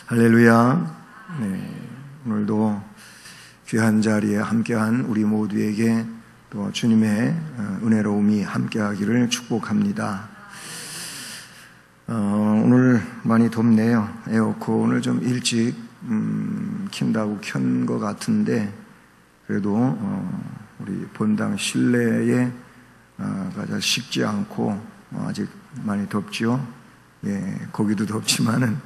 할렐루야. 오늘도 귀한 자리에 함께한 우리 모두에게 또 주님의 은혜로움이 함께하기를 축복합니다. 오늘 많이 덥네요. 에어컨을 좀 일찍 킨다고 켠 것 같은데 그래도 우리 본당 실내에 가장 식지 않고 아직 많이 덥죠. 거기도 덥지만은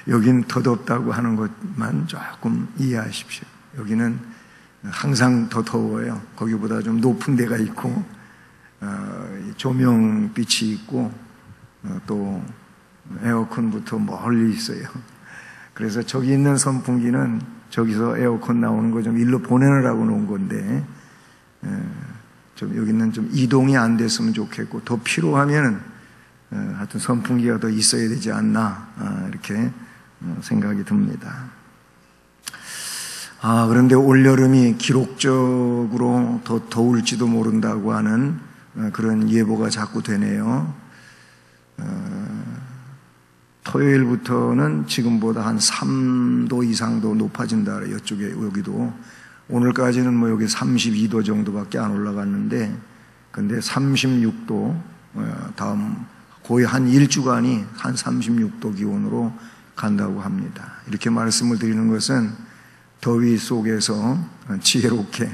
여긴 더 덥다고 하는 것만 조금 이해하십시오. 여기는 항상 더 더워요. 거기보다 좀 높은 데가 있고 조명빛이 있고 또 에어컨부터 멀리 있어요. 그래서 저기 있는 선풍기는 저기서 에어컨 나오는 거 좀 일로 보내느라고 놓은 건데 좀 여기는 좀 이동이 안 됐으면 좋겠고 더 필요하면은 하여튼 선풍기가 더 있어야 되지 않나 이렇게 생각이 듭니다. 그런데 올여름이 기록적으로 더 더울지도 모른다고 하는 그런 예보가 자꾸 되네요. 토요일부터는 지금보다 한 3도 이상도 높아진다. 이쪽에 여기도 오늘까지는 뭐 여기 32도 정도밖에 안 올라갔는데 근데 36도 다음 거의 한 일주간이 한 36도 기온으로 간다고 합니다. 이렇게 말씀을 드리는 것은 더위 속에서 지혜롭게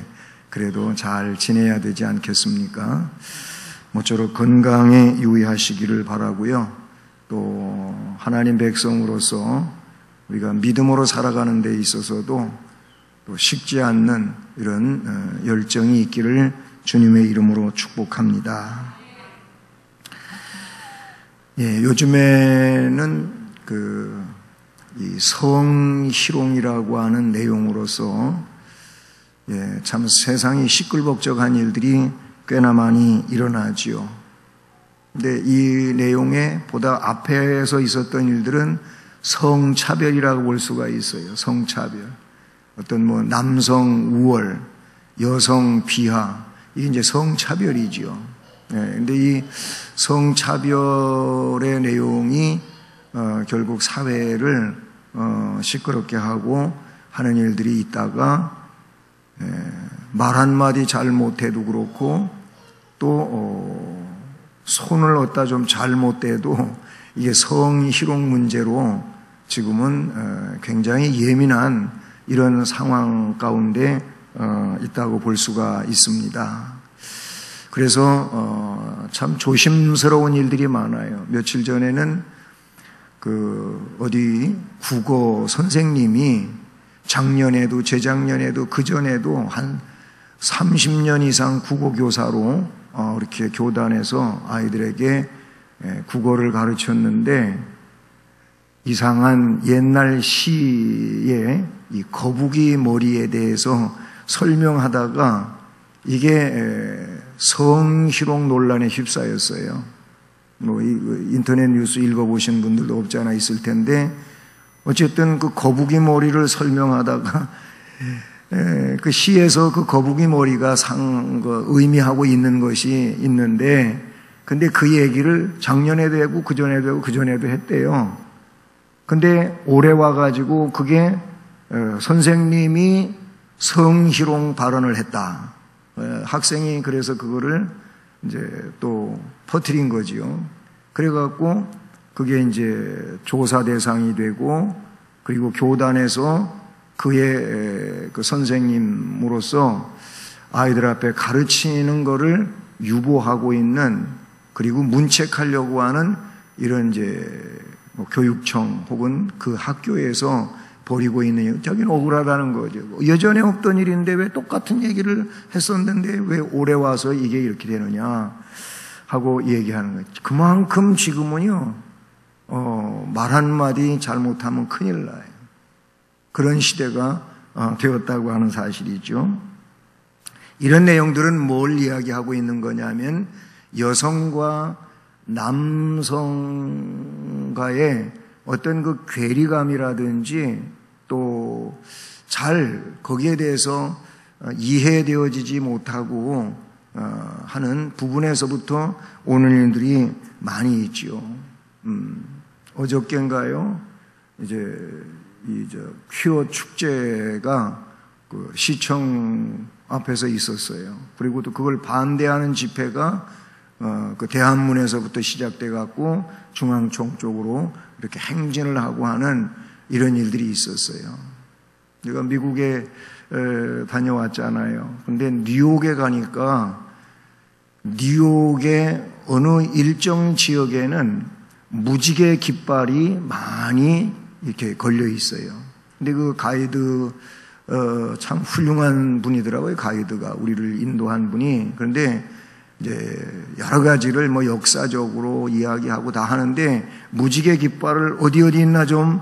그래도 잘 지내야 되지 않겠습니까? 모쪼록 건강에 유의하시기를 바라고요. 또 하나님 백성으로서 우리가 믿음으로 살아가는 데 있어서도 또 식지 않는 이런 열정이 있기를 주님의 이름으로 축복합니다. 요즘에는 이 성희롱이라고 하는 내용으로서 참 세상이 시끌벅적한 일들이 꽤나 많이 일어나지요. 근데 이 내용에 보다 앞에서 있었던 일들은 성차별이라고 볼 수가 있어요. 성차별. 어떤 뭐 남성 우월, 여성 비하, 이게 이제 성차별이지요. 근데 이 성차별의 내용이 결국 사회를 시끄럽게 하고 하는 일들이 있다가 말 한마디 잘못해도 그렇고 또 손을 얻다 좀 잘못돼도 이게 성희롱 문제로 지금은 굉장히 예민한 이런 상황 가운데 있다고 볼 수가 있습니다. 그래서 참 조심스러운 일들이 많아요. 며칠 전에는 어디 국어 선생님이 작년에도 재작년에도 그전에도 한 30년 이상 국어 교사로 이렇게 교단에서 아이들에게 국어를 가르쳤는데 이상한 옛날 시의 이 거북이 머리에 대해서 설명하다가 이게 성희롱 논란에 휩싸였어요. 뭐 인터넷 뉴스 읽어보신 분들도 없지 않아 있을 텐데 어쨌든 그 거북이 머리를 설명하다가 그 시에서 그 거북이 머리가 의미하고 있는 것이 있는데 근데 그 얘기를 작년에도 하고 그전에도 하고 그전에도 했대요. 근데 올해 와가지고 그게 선생님이 성희롱 발언을 했다. 학생이 그래서 그거를 이제 또 퍼뜨린 거지요. 그래갖고 그게 이제 조사 대상이 되고 그리고 교단에서 그의 그 선생님으로서 아이들 앞에 가르치는 거를 유보하고 있는 그리고 문책하려고 하는 이런 이제 뭐 교육청 혹은 그 학교에서 벌이고 있는 저기는 억울하다는 거죠. 예전에 없던 일인데 왜 똑같은 얘기를 했었는데 왜 올해 와서 이게 이렇게 되느냐 하고 얘기하는 거죠. 그만큼 지금은요 말 한마디 잘못하면 큰일 나요. 그런 시대가 되었다고 하는 사실이죠. 이런 내용들은 뭘 이야기하고 있는 거냐면 여성과 남성과의 어떤 그 괴리감이라든지 또 잘 거기에 대해서 이해되어지지 못하고 하는 부분에서부터 오는 일들이 많이 있지요. 어저께인가요? 이제 퀴어 축제가 그 시청 앞에서 있었어요. 그리고 또 그걸 반대하는 집회가 그 대한문에서부터 시작돼 갖고 중앙청 쪽으로 이렇게 행진을 하고 하는 이런 일들이 있었어요. 제가 미국에 다녀왔잖아요. 근데 뉴욕에 가니까 뉴욕의 어느 일정 지역에는 무지개 깃발이 많이 이렇게 걸려 있어요. 근데 그 가이드 참 훌륭한 분이더라고요. 가이드가 우리를 인도한 분이. 그런데 이제 여러 가지를 뭐 역사적으로 이야기하고 다 하는데 무지개 깃발을 어디 있나 좀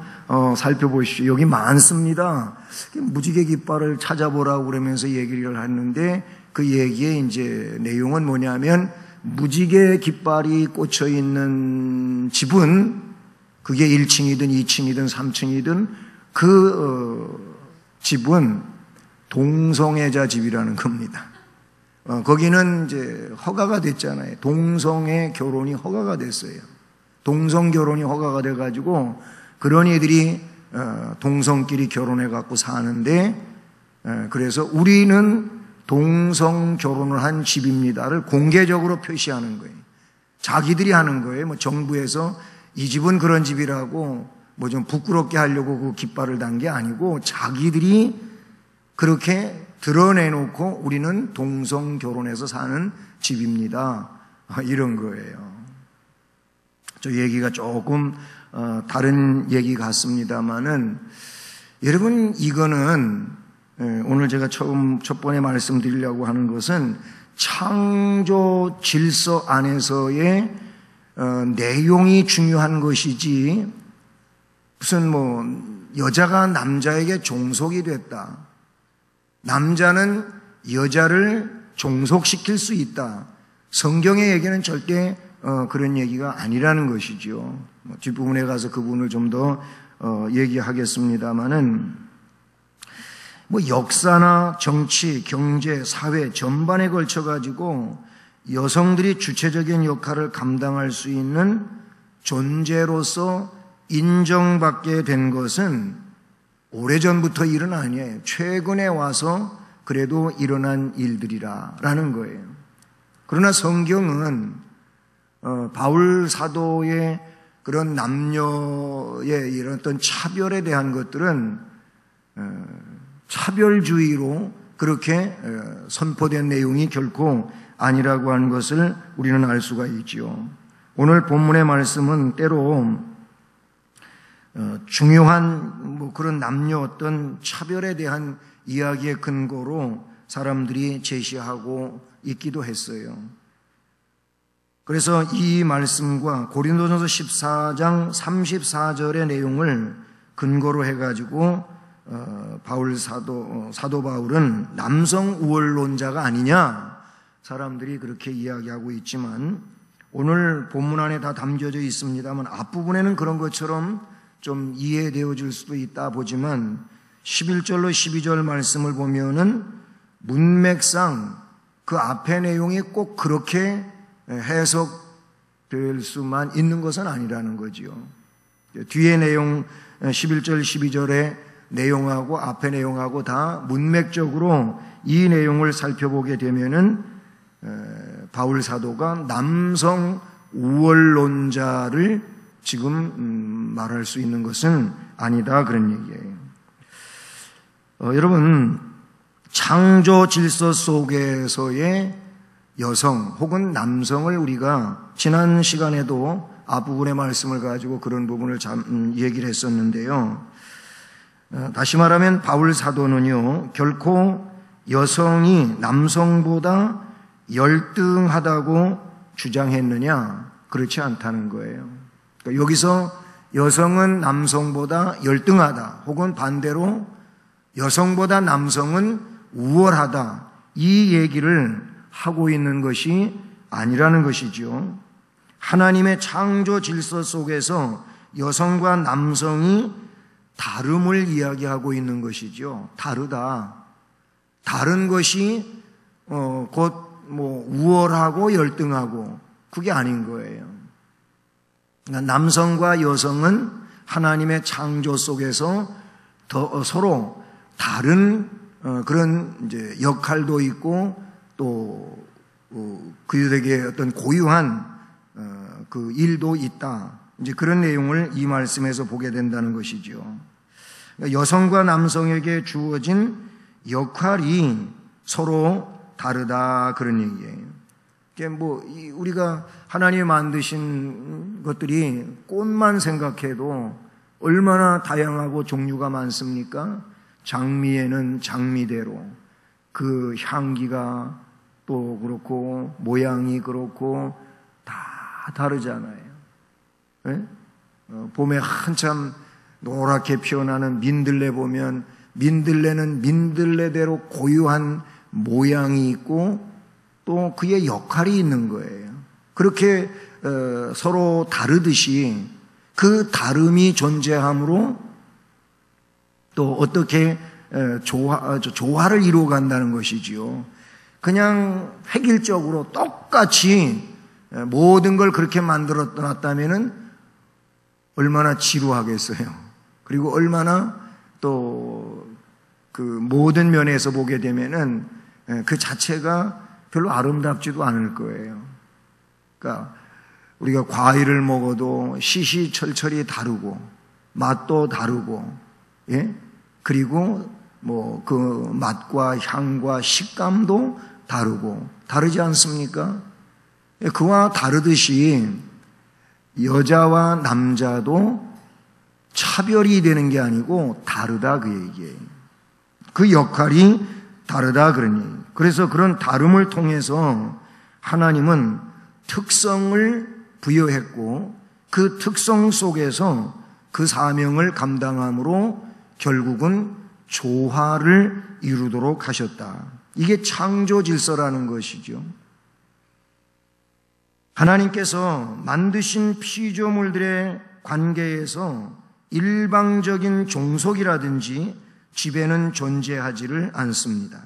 살펴보십시오. 여기 많습니다. 무지개 깃발을 찾아보라고 그러면서 얘기를 했는데 그 얘기의 이제 내용은 뭐냐면 무지개 깃발이 꽂혀 있는 집은 그게 1층이든 2층이든 3층이든 그 집은 동성애자 집이라는 겁니다. 거기는 이제 허가가 됐잖아요. 동성애 결혼이 허가가 됐어요. 동성 결혼이 허가가 돼가지고 그런 애들이 동성끼리 결혼해갖고 사는데 그래서 우리는 동성 결혼을 한 집입니다를 공개적으로 표시하는 거예요. 자기들이 하는 거예요. 뭐 정부에서 이 집은 그런 집이라고 뭐 좀 부끄럽게 하려고 그 깃발을 단 게 아니고 자기들이 그렇게 드러내놓고 우리는 동성 결혼해서 사는 집입니다. 이런 거예요. 저 얘기가 조금 다른 얘기 같습니다만은 여러분 이거는 오늘 제가 첫 번에 말씀드리려고 하는 것은 창조 질서 안에서의 내용이 중요한 것이지 무슨 뭐 여자가 남자에게 종속이 됐다. 남자는 여자를 종속시킬 수 있다. 성경의 얘기는 절대 그런 얘기가 아니라는 것이죠. 뒷부분에 가서 그 부분을 좀 더 얘기하겠습니다마는 뭐 역사나 정치, 경제, 사회 전반에 걸쳐 가지고 여성들이 주체적인 역할을 감당할 수 있는 존재로서 인정받게 된 것은 오래전부터 일은 아니에요. 최근에 와서 그래도 일어난 일들이라는 거예요. 그러나 성경은 바울 사도의 그런 남녀의 이런 어떤 차별에 대한 것들은 차별주의로 그렇게 선포된 내용이 결코 아니라고 하는 것을 우리는 알 수가 있지요. 오늘 본문의 말씀은 때로 중요한 뭐 그런 남녀 어떤 차별에 대한 이야기의 근거로 사람들이 제시하고 있기도 했어요. 그래서 이 말씀과 고린도전서 14장 34절의 내용을 근거로 해가지고 바울 사도 바울은 남성 우월론자가 아니냐 사람들이 그렇게 이야기하고 있지만 오늘 본문 안에 다 담겨져 있습니다만 앞부분에는 그런 것처럼 좀 이해되어질 수도 있다 보지만 11절로 12절 말씀을 보면은 문맥상 그 앞의 내용이 꼭 그렇게 해석될 수만 있는 것은 아니라는 거지요. 뒤에 내용 11절 12절의 내용하고 앞의 내용하고 다 문맥적으로 이 내용을 살펴보게 되면은 바울 사도가 남성 우월론자를 지금 말할 수 있는 것은 아니다 그런 얘기예요. 여러분 창조 질서 속에서의 여성 혹은 남성을 우리가 지난 시간에도 앞부분의 말씀을 가지고 그런 부분을 얘기를 했었는데요. 다시 말하면 바울 사도는요 결코 여성이 남성보다 열등하다고 주장했느냐 그렇지 않다는 거예요. 그러니까 여기서 여성은 남성보다 열등하다 혹은 반대로 여성보다 남성은 우월하다 이 얘기를 하고 있는 것이 아니라는 것이죠. 하나님의 창조 질서 속에서 여성과 남성이 다름을 이야기하고 있는 것이죠. 다르다. 다른 것이 곧 뭐 우월하고 열등하고 그게 아닌 거예요. 그러니까 남성과 여성은 하나님의 창조 속에서 서로 다른 그런 이제 역할도 있고 또 그들에게 어떤 고유한 그 일도 있다. 이제 그런 내용을 이 말씀에서 보게 된다는 것이죠. 그러니까 여성과 남성에게 주어진 역할이 서로 다르다 그런 얘기예요. 뭐 우리가 하나님이 만드신 것들이 꽃만 생각해도 얼마나 다양하고 종류가 많습니까? 장미에는 장미대로 그 향기가 또 그렇고 모양이 그렇고 다 다르잖아요. 네? 봄에 한참 노랗게 피어나는 민들레 보면 민들레는 민들레대로 고유한 모양이 있고 또 그의 역할이 있는 거예요. 그렇게 서로 다르듯이 그 다름이 존재함으로 또 어떻게 조화를 이루어간다는 것이지요. 그냥 획일적으로 똑같이 모든 걸 그렇게 만들어 놨다면은 얼마나 지루하겠어요. 그리고 얼마나 또 그 모든 면에서 보게 되면은 그 자체가 별로 아름답지도 않을 거예요. 그러니까 우리가 과일을 먹어도 시시철철이 다르고 맛도 다르고, 예? 그리고 뭐 그 맛과 향과 식감도 다르고 다르지 않습니까? 그와 다르듯이 여자와 남자도 차별이 되는 게 아니고 다르다 그 얘기예요. 그 역할이 다르다 그런 얘기예요. 그래서 그런 다름을 통해서 하나님은 특성을 부여했고 그 특성 속에서 그 사명을 감당함으로 결국은 조화를 이루도록 하셨다. 이게 창조 질서라는 것이죠. 하나님께서 만드신 피조물들의 관계에서 일방적인 종속이라든지 지배는 존재하지를 않습니다.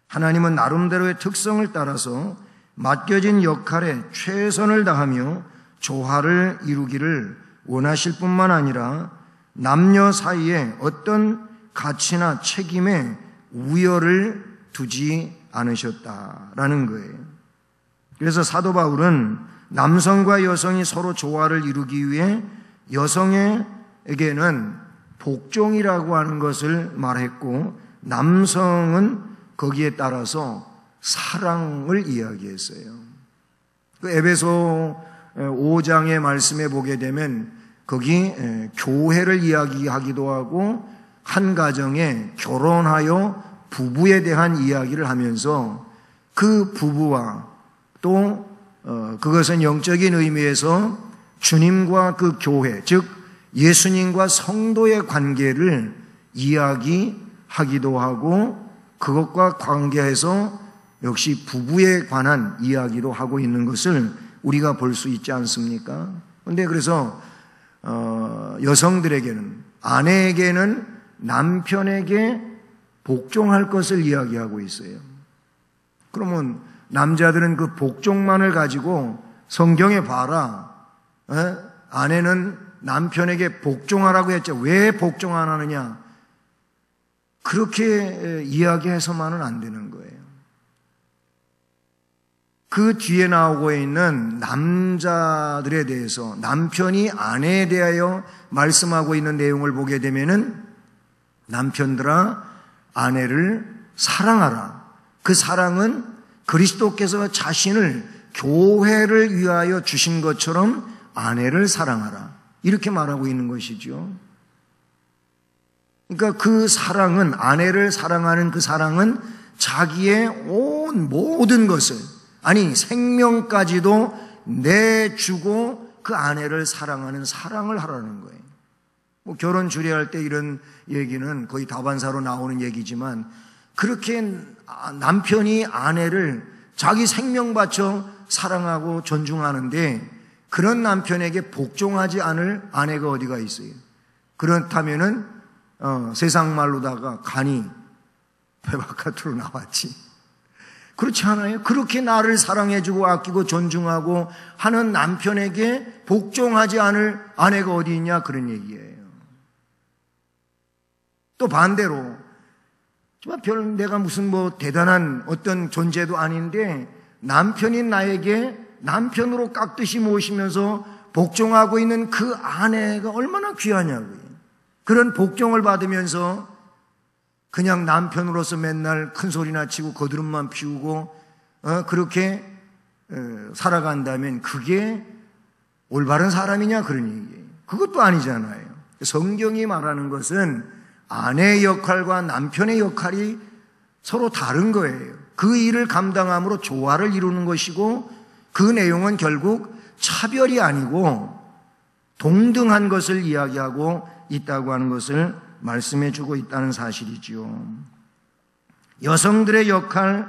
하나님은 나름대로의 특성을 따라서 맡겨진 역할에 최선을 다하며 조화를 이루기를 원하실 뿐만 아니라 남녀 사이에 어떤 가치나 책임에 우열을 두지 않으셨다라는 거예요. 그래서 사도 바울은 남성과 여성이 서로 조화를 이루기 위해 여성에게는 복종이라고 하는 것을 말했고 남성은 거기에 따라서 사랑을 이야기했어요. 그 에베소 5장의 말씀에 보게 되면 거기 교회를 이야기하기도 하고 한 가정에 결혼하여 부부에 대한 이야기를 하면서 그 부부와 또 그것은 영적인 의미에서 주님과 그 교회, 즉 예수님과 성도의 관계를 이야기하기도 하고 그것과 관계해서 역시 부부에 관한 이야기도 하고 있는 것을 우리가 볼 수 있지 않습니까? 그런데 그래서 여성들에게는 아내에게는 남편에게 복종할 것을 이야기하고 있어요. 그러면 남자들은 그 복종만을 가지고 성경에 봐라. 아내는 남편에게 복종하라고 했죠. 왜 복종 안 하느냐? 그렇게 이야기해서만은 안 되는 거예요. 그 뒤에 나오고 있는 남자들에 대해서 남편이 아내에 대하여 말씀하고 있는 내용을 보게 되면은 남편들아 아내를 사랑하라. 그 사랑은 그리스도께서 자신을 교회를 위하여 주신 것처럼 아내를 사랑하라. 이렇게 말하고 있는 것이죠. 그러니까 그 사랑은, 아내를 사랑하는 그 사랑은 자기의 온 모든 것을, 아니 생명까지도 내주고 그 아내를 사랑하는 사랑을 하라는 거예요. 뭐 결혼 주례할 때 이런 얘기는 거의 다반사로 나오는 얘기지만 그렇게 남편이 아내를 자기 생명 바쳐 사랑하고 존중하는데 그런 남편에게 복종하지 않을 아내가 어디가 있어요? 그렇다면은 세상 말로다가 간이 배 바깥으로 나왔지. 그렇지 않아요? 그렇게 나를 사랑해주고 아끼고 존중하고 하는 남편에게 복종하지 않을 아내가 어디 있냐? 그런 얘기예요. 또 반대로 정말 별 내가 무슨 뭐 대단한 어떤 존재도 아닌데 남편인 나에게 남편으로 깍듯이 모시면서 복종하고 있는 그 아내가 얼마나 귀하냐고요. 그런 복종을 받으면서 그냥 남편으로서 맨날 큰 소리나 치고 거드름만 피우고 그렇게 살아간다면 그게 올바른 사람이냐 그런 얘기예요. 그것도 아니잖아요. 성경이 말하는 것은 아내의 역할과 남편의 역할이 서로 다른 거예요. 그 일을 감당함으로 조화를 이루는 것이고 그 내용은 결국 차별이 아니고 동등한 것을 이야기하고 있다고 하는 것을 말씀해 주고 있다는 사실이지요. 여성들의 역할,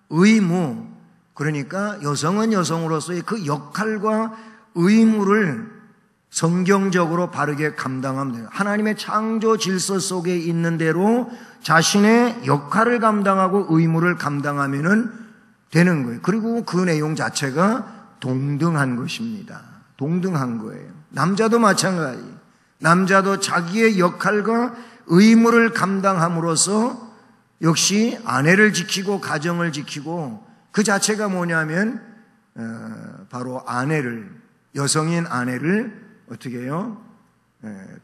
의무, 그러니까 여성은 여성으로서의 그 역할과 의무를 성경적으로 바르게 감당하면 돼요. 하나님의 창조 질서 속에 있는 대로 자신의 역할을 감당하고 의무를 감당하면 되는 거예요. 그리고 그 내용 자체가 동등한 것입니다. 동등한 거예요. 남자도 마찬가지. 남자도 자기의 역할과 의무를 감당함으로써 역시 아내를 지키고 가정을 지키고 그 자체가 뭐냐면 바로 아내를, 여성인 아내를 어떻게 해요?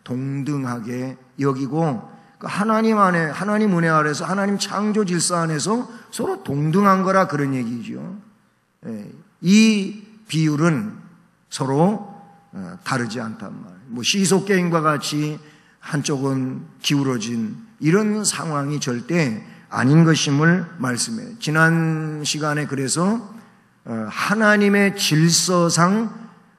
동등하게 여기고 하나님 안에, 하나님 은혜 아래서 하나님 창조 질서 안에서 서로 동등한 거라 그런 얘기죠. 이 비율은 서로 다르지 않단 말이에요. 뭐 시속 게임과 같이 한쪽은 기울어진 이런 상황이 절대 아닌 것임을 말씀해요. 지난 시간에 그래서 하나님의 질서상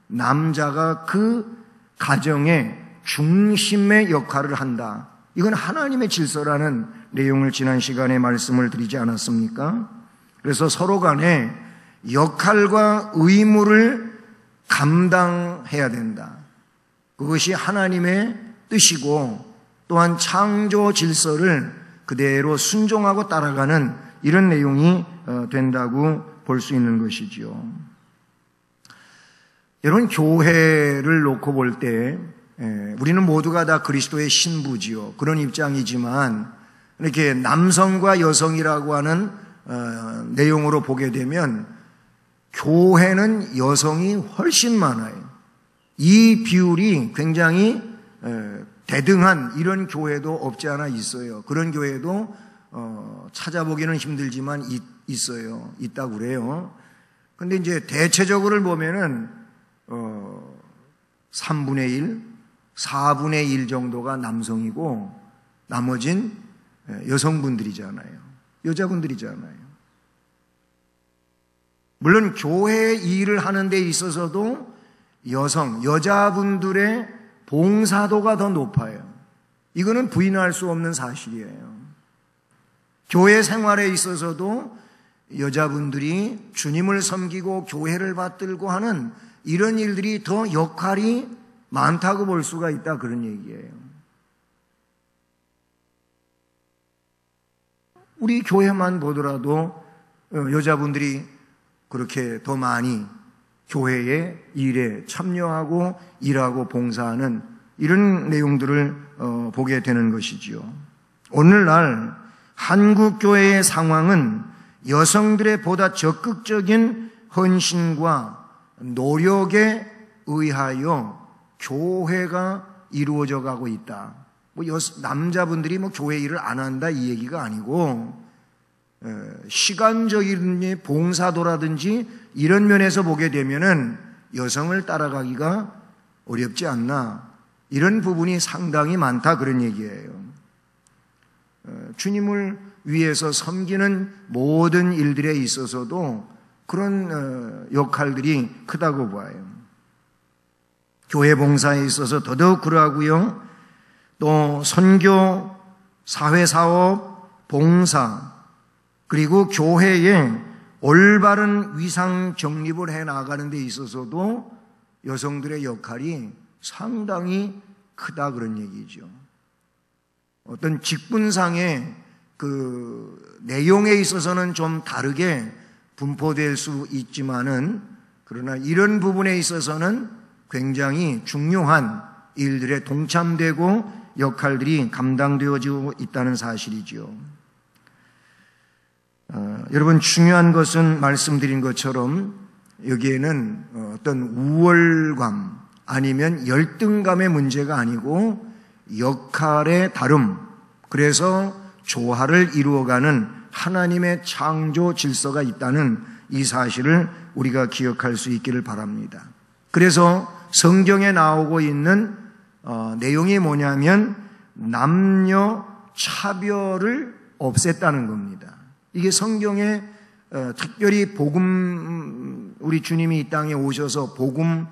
남자가 그 가정의 중심의 역할을 한다. 이건 하나님의 질서라는 내용을 지난 시간에 말씀을 드리지 않았습니까? 그래서 서로 간에 역할과 의무를 감당해야 된다. 그것이 하나님의 뜻이고 또한 창조 질서를 그대로 순종하고 따라가는 이런 내용이 된다고 볼 수 있는 것이지요. 여러분, 교회를 놓고 볼 때 우리는 모두가 다 그리스도의 신부지요. 그런 입장이지만 이렇게 남성과 여성이라고 하는 내용으로 보게 되면 교회는 여성이 훨씬 많아요. 이 비율이 굉장히 대등한 이런 교회도 없지 않아 있어요. 그런 교회도 찾아보기는 힘들지만 있어요. 있다고 그래요. 근데 이제 대체적으로 보면은 3분의 1, 4분의 1 정도가 남성이고 나머진 여성분들이잖아요. 여자분들이잖아요. 물론 교회 일을 하는 데 있어서도 여자분들의 봉사도가 더 높아요. 이거는 부인할 수 없는 사실이에요. 교회 생활에 있어서도 여자분들이 주님을 섬기고 교회를 받들고 하는 이런 일들이 더 역할이 많다고 볼 수가 있다 그런 얘기예요. 우리 교회만 보더라도 여자분들이 그렇게 더 많이 교회의 일에 참여하고 일하고 봉사하는 이런 내용들을 보게 되는 것이지요. 오늘날 한국 교회의 상황은 여성들의 보다 적극적인 헌신과 노력에 의하여 교회가 이루어져 가고 있다. 남자분들이 교회 일을 안 한다 이 얘기가 아니고 시간적인 봉사도라든지 이런 면에서 보게 되면은 여성을 따라가기가 어렵지 않나 이런 부분이 상당히 많다 그런 얘기예요. 주님을 위해서 섬기는 모든 일들에 있어서도 그런 역할들이 크다고 봐요. 교회 봉사에 있어서 더더욱 그러하고요. 또 선교, 사회사업, 봉사 그리고 교회에 올바른 위상 정립을 해 나가는 데 있어서도 여성들의 역할이 상당히 크다 그런 얘기죠. 어떤 직분상의 그 내용에 있어서는 좀 다르게 분포될 수 있지만은 그러나 이런 부분에 있어서는 굉장히 중요한 일들에 동참되고 역할들이 감당되어지고 있다는 사실이죠. 여러분, 중요한 것은 말씀드린 것처럼 여기에는 어떤 우월감 아니면 열등감의 문제가 아니고 역할의 다름, 그래서 조화를 이루어가는 하나님의 창조 질서가 있다는 이 사실을 우리가 기억할 수 있기를 바랍니다. 그래서 성경에 나오고 있는 내용이 뭐냐면 남녀 차별을 없앴다는 겁니다. 이게 성경에 특별히 복음, 우리 주님이 이 땅에 오셔서 복음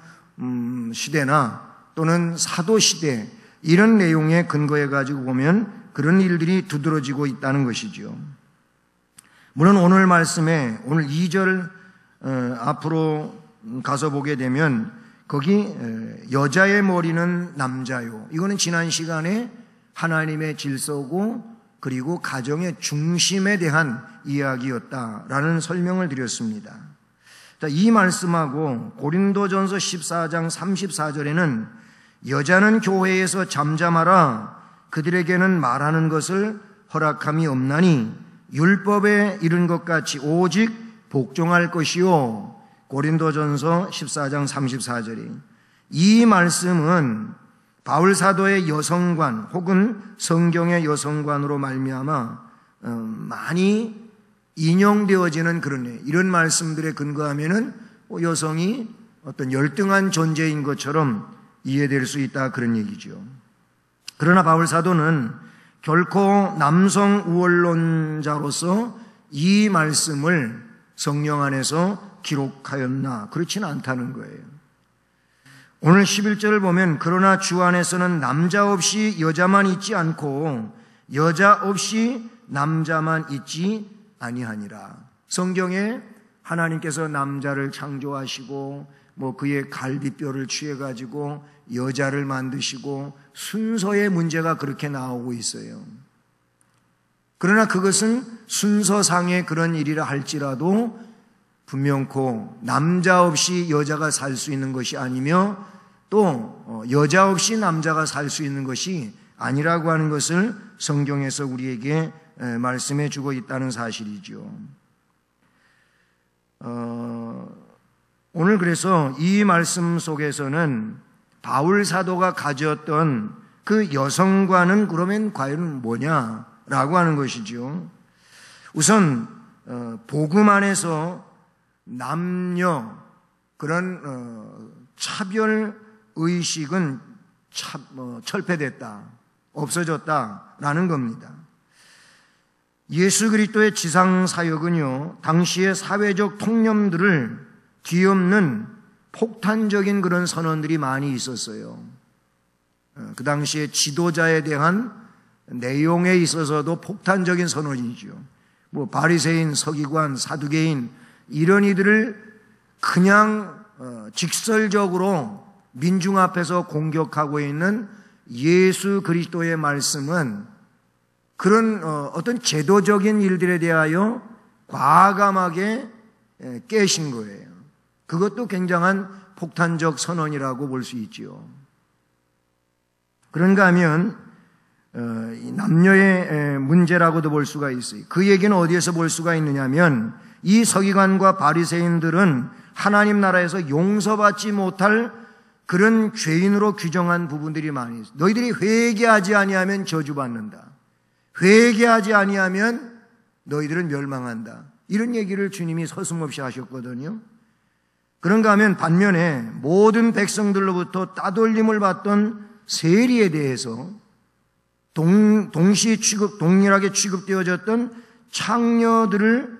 시대나 또는 사도 시대 이런 내용에 근거해 가지고 보면 그런 일들이 두드러지고 있다는 것이죠. 물론 오늘 말씀에 오늘 2절 앞으로 가서 보게 되면 거기 여자의 머리는 남자요. 이거는 지난 시간에 하나님의 질서고 그리고 가정의 중심에 대한 이야기였다라는 설명을 드렸습니다. 자, 이 말씀하고 고린도전서 14장 34절에는 여자는 교회에서 잠잠하라, 그들에게는 말하는 것을 허락함이 없나니 율법에 이른 것 같이 오직 복종할 것이요. 고린도전서 14장 34절이 이 말씀은 바울 사도의 여성관 혹은 성경의 여성관으로 말미암아 많이 인용되어지는 그런 이런 말씀들에 근거하면은 여성이 어떤 열등한 존재인 것처럼 이해될 수 있다 그런 얘기죠. 그러나 바울 사도는 결코 남성 우월론자로서 이 말씀을 성령 안에서 기록하였나 그렇지는 않다는 거예요. 오늘 11절을 보면 그러나 주 안에서는 남자 없이 여자만 있지 않고 여자 없이 남자만 있지 아니하니라. 성경에 하나님께서 남자를 창조하시고 그의 갈비뼈를 취해가지고 여자를 만드시고 순서의 문제가 그렇게 나오고 있어요. 그러나 그것은 순서상의 그런 일이라 할지라도 분명코 남자 없이 여자가 살 수 있는 것이 아니며 또 여자 없이 남자가 살 수 있는 것이 아니라고 하는 것을 성경에서 우리에게 말씀해 주고 있다는 사실이죠. 오늘 그래서 이 말씀 속에서는 바울 사도가 가졌던 그 여성과는 그러면 과연 뭐냐라고 하는 것이죠. 우선 복음 안에서 남녀 그런 차별 의식은 철폐됐다, 없어졌다라는 겁니다. 예수 그리스도의 지상 사역은요, 당시의 사회적 통념들을 뒤엎는 폭탄적인 그런 선언들이 많이 있었어요. 그 당시에 지도자에 대한 내용에 있어서도 폭탄적인 선언이죠. 바리새인, 서기관, 사두개인 이런 이들을 그냥 직설적으로 민중 앞에서 공격하고 있는 예수 그리스도의 말씀은 그런 어떤 제도적인 일들에 대하여 과감하게 깨신 거예요. 그것도 굉장한 폭탄적 선언이라고 볼 수 있지요. 그런가 하면 남녀의 문제라고도 볼 수가 있어요. 그 얘기는 어디에서 볼 수가 있느냐면 이 서기관과 바리새인들은 하나님 나라에서 용서받지 못할 그런 죄인으로 규정한 부분들이 많이 있어요. 너희들이 회개하지 아니하면 저주받는다. 회개하지 아니하면 너희들은 멸망한다. 이런 얘기를 주님이 서슴없이 하셨거든요. 그런가 하면 반면에 모든 백성들로부터 따돌림을 받던 세리에 대해서 동일하게 취급되어졌던 창녀들을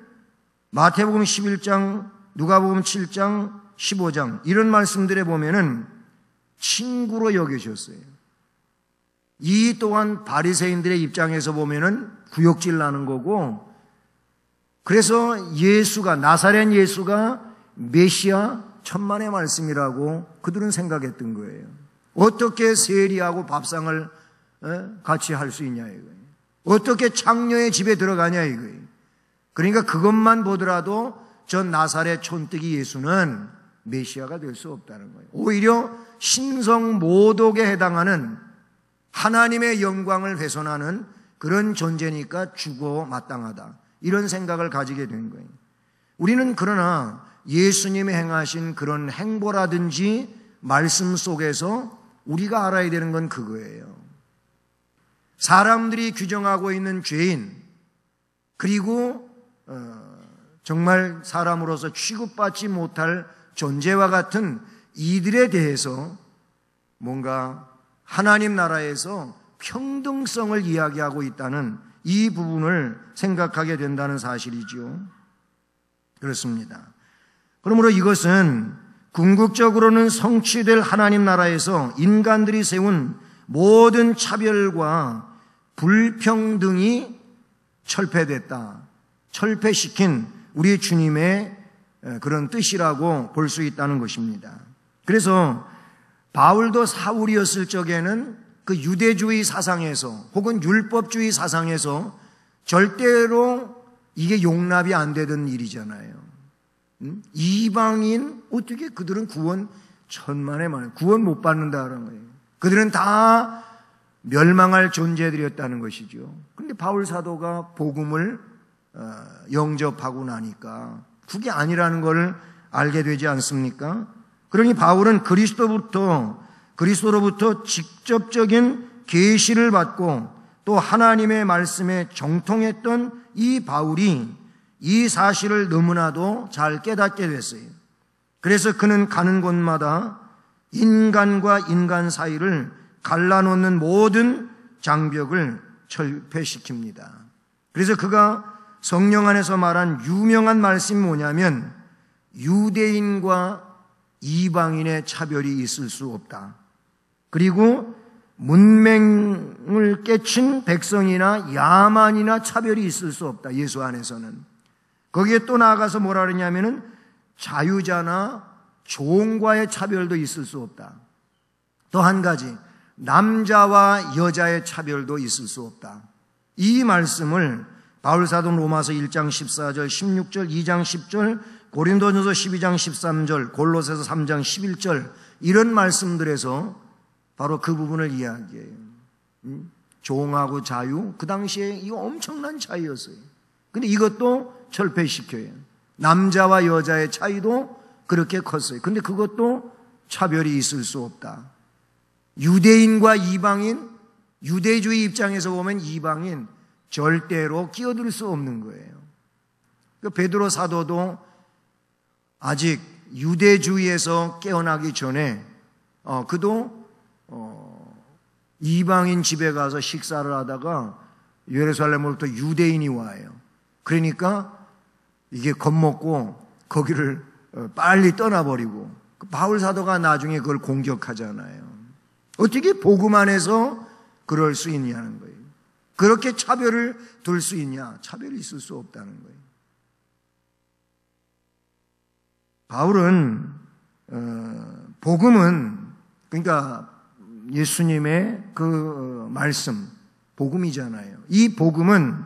마태복음 11장, 누가복음 7장, 15장 이런 말씀들에 보면은 친구로 여겨주셨어요. 이 또한 바리새인들의 입장에서 보면은 구역질 나는 거고, 그래서 예수가, 나사렛 예수가 메시아 천만의 말씀이라고 그들은 생각했던 거예요. 어떻게 세리하고 밥상을 같이 할 수 있냐 이거예요. 어떻게 창녀의 집에 들어가냐 이거예요. 그러니까 그것만 보더라도 전 나사렛 촌뜨기 예수는 메시아가 될 수 없다는 거예요. 오히려 신성 모독에 해당하는 하나님의 영광을 훼손하는 그런 존재니까 죽어 마땅하다. 이런 생각을 가지게 된 거예요. 우리는 그러나 예수님이 행하신 그런 행보라든지 말씀 속에서 우리가 알아야 되는 건 그거예요. 사람들이 규정하고 있는 죄인, 그리고 정말 사람으로서 취급받지 못할 존재와 같은 이들에 대해서 뭔가 하나님 나라에서 평등성을 이야기하고 있다는 이 부분을 생각하게 된다는 사실이죠. 그렇습니다. 그러므로 이것은 궁극적으로는 성취될 하나님 나라에서 인간들이 세운 모든 차별과 불평등이 철폐됐다, 철폐시킨 우리 주님의 그런 뜻이라고 볼 수 있다는 것입니다. 그래서 바울도 사울이었을 적에는 그 유대주의 사상에서 혹은 율법주의 사상에서 절대로 이게 용납이 안 되던 일이잖아요. 이방인 어떻게 그들은 구원 천만에 만 구원 못 받는다라는 거예요. 그들은 다 멸망할 존재들이었다는 것이죠. 그런데 바울 사도가 복음을 영접하고 나니까 그게 아니라는 걸 알게 되지 않습니까? 그러니 바울은 그리스도로부터 직접적인 계시를 받고 또 하나님의 말씀에 정통했던 이 바울이 이 사실을 너무나도 잘 깨닫게 됐어요. 그래서 그는 가는 곳마다 인간과 인간 사이를 갈라놓는 모든 장벽을 철폐시킵니다. 그래서 그가 성령 안에서 말한 유명한 말씀이 뭐냐면 유대인과 이방인의 차별이 있을 수 없다. 그리고 문맹을 깨친 백성이나 야만이나 차별이 있을 수 없다. 예수 안에서는. 거기에 또 나아가서 뭐라 그러냐면은 자유자나 종과의 차별도 있을 수 없다. 또 한 가지, 남자와 여자의 차별도 있을 수 없다. 이 말씀을 바울사도 로마서 1장 14절, 16절, 2장 10절, 고린도전서 12장 13절, 골로새서 3장 11절 이런 말씀들에서 바로 그 부분을 이야기해요. 종하고 자유, 그 당시에 이거 엄청난 차이였어요. 근데 이것도 철폐시켜요. 남자와 여자의 차이도 그렇게 컸어요. 근데 그것도 차별이 있을 수 없다. 유대인과 이방인, 유대주의 입장에서 보면 이방인 절대로 끼어들 수 없는 거예요. 그 베드로 사도도 아직 유대주의에서 깨어나기 전에 그도 이방인 집에 가서 식사를 하다가 예루살렘으로부터 유대인이 와요. 그러니까 이게 겁먹고 거기를 빨리 떠나버리고 바울 사도가 나중에 그걸 공격하잖아요. 어떻게 복음 안에서 그럴 수 있냐는 거예요. 그렇게 차별을 둘 수 있냐? 차별이 있을 수 없다는 거예요. 바울은 복음은 그러니까 예수님의 그 말씀 복음이잖아요. 이 복음은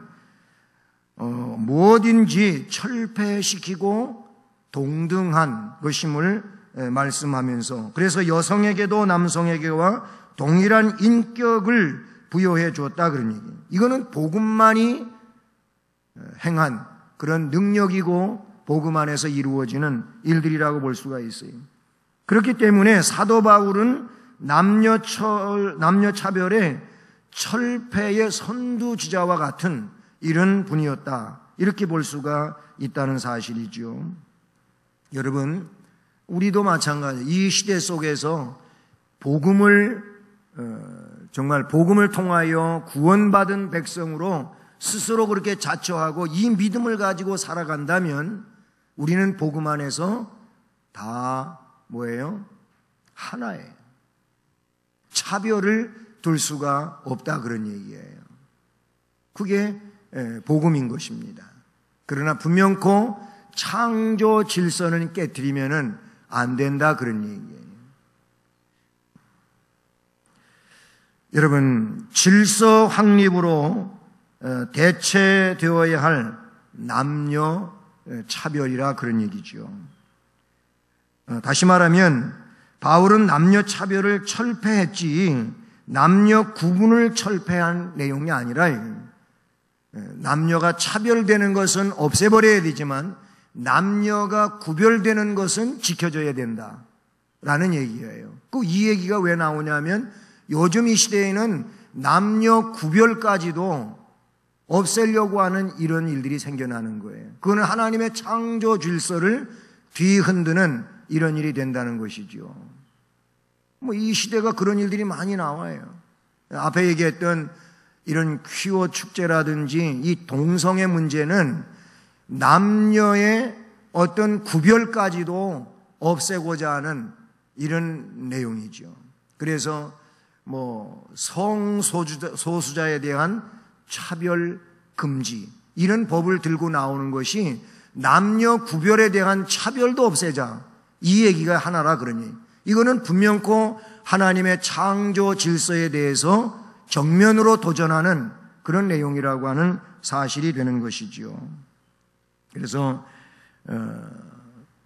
무엇인지 철폐시키고 동등한 것임을 말씀하면서 그래서 여성에게도 남성에게와 동일한 인격을 부여해 주었다 그런 얘기예요. 이거는 복음만이 행한 그런 능력이고 복음 안에서 이루어지는 일들이라고 볼 수가 있어요. 그렇기 때문에 사도 바울은 남녀 차별의 철폐의 선두주자와 같은 이런 분이었다. 이렇게 볼 수가 있다는 사실이죠. 여러분, 우리도 마찬가지. 이 시대 속에서 정말 복음을 통하여 구원받은 백성으로 스스로 그렇게 자처하고 이 믿음을 가지고 살아간다면 우리는 복음 안에서 다 뭐예요? 하나예요. 차별을 둘 수가 없다 그런 얘기예요. 그게 복음인 것입니다. 그러나 분명코 창조 질서는 깨트리면은 안 된다 그런 얘기예요. 여러분, 질서 확립으로 대체되어야 할 남녀 차별이라 그런 얘기죠. 다시 말하면 바울은 남녀 차별을 철폐했지 남녀 구분을 철폐한 내용이 아니라 남녀가 차별되는 것은 없애버려야 되지만 남녀가 구별되는 것은 지켜져야 된다라는 얘기예요. 이 얘기가 왜 나오냐면 요즘 이 시대에는 남녀 구별까지도 없애려고 하는 이런 일들이 생겨나는 거예요. 그거는 하나님의 창조 질서를 뒤흔드는 이런 일이 된다는 것이죠. 이 시대가 그런 일들이 많이 나와요. 앞에 얘기했던 이런 퀴어 축제라든지 이 동성애 문제는 남녀의 어떤 구별까지도 없애고자 하는 이런 내용이죠. 그래서 성소수자에 대한 차별 금지 이런 법을 들고 나오는 것이 남녀 구별에 대한 차별도 없애자 이 얘기가 하나라 그러니 이거는 분명코 하나님의 창조 질서에 대해서 정면으로 도전하는 그런 내용이라고 하는 사실이 되는 것이지요. 그래서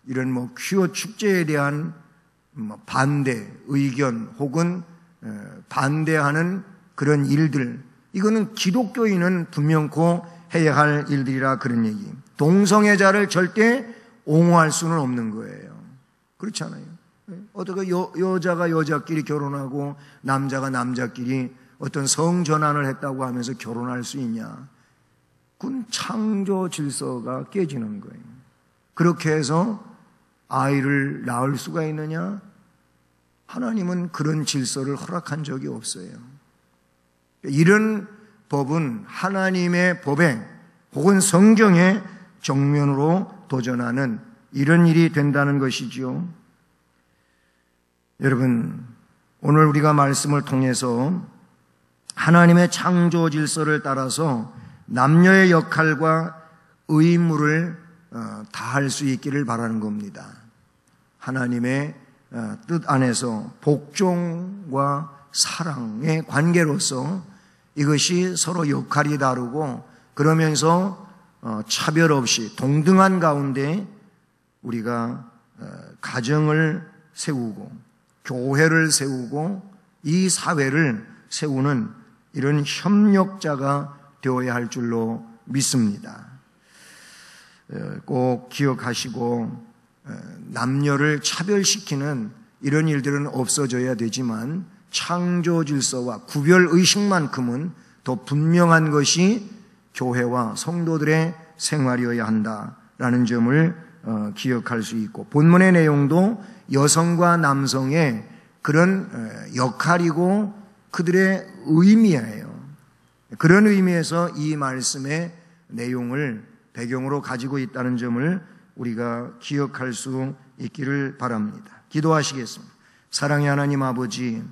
이런 퀴어 축제에 대한 반대 의견 혹은 반대하는 그런 일들 이거는 기독교인은 분명코 해야 할 일들이라 그런 얘기. 동성애자를 절대 옹호할 수는 없는 거예요. 그렇잖아요. 어떻게 여자가 여자끼리 결혼하고 남자가 남자끼리 어떤 성전환을 했다고 하면서 결혼할 수 있냐? 그건 창조 질서가 깨지는 거예요. 그렇게 해서 아이를 낳을 수가 있느냐? 하나님은 그런 질서를 허락한 적이 없어요. 이런 법은 하나님의 법에 혹은 성경의 정면으로 도전하는 이런 일이 된다는 것이지요. 여러분, 오늘 우리가 말씀을 통해서 하나님의 창조 질서를 따라서 남녀의 역할과 의무를 다할 수 있기를 바라는 겁니다. 하나님의 뜻 안에서 복종과 사랑의 관계로서 이것이 서로 역할이 다르고 그러면서 차별 없이 동등한 가운데 우리가 가정을 세우고 교회를 세우고 이 사회를 세우는 이런 협력자가 되어야 할 줄로 믿습니다. 꼭 기억하시고 남녀를 차별시키는 이런 일들은 없어져야 되지만 창조 질서와 구별 의식만큼은 더 분명한 것이 교회와 성도들의 생활이어야 한다라는 점을 기억할 수 있고 본문의 내용도 여성과 남성의 그런 역할이고 그들의 의미예요. 그런 의미에서 이 말씀의 내용을 배경으로 가지고 있다는 점을 우리가 기억할 수 있기를 바랍니다. 기도하시겠습니다. 사랑의 하나님 아버지,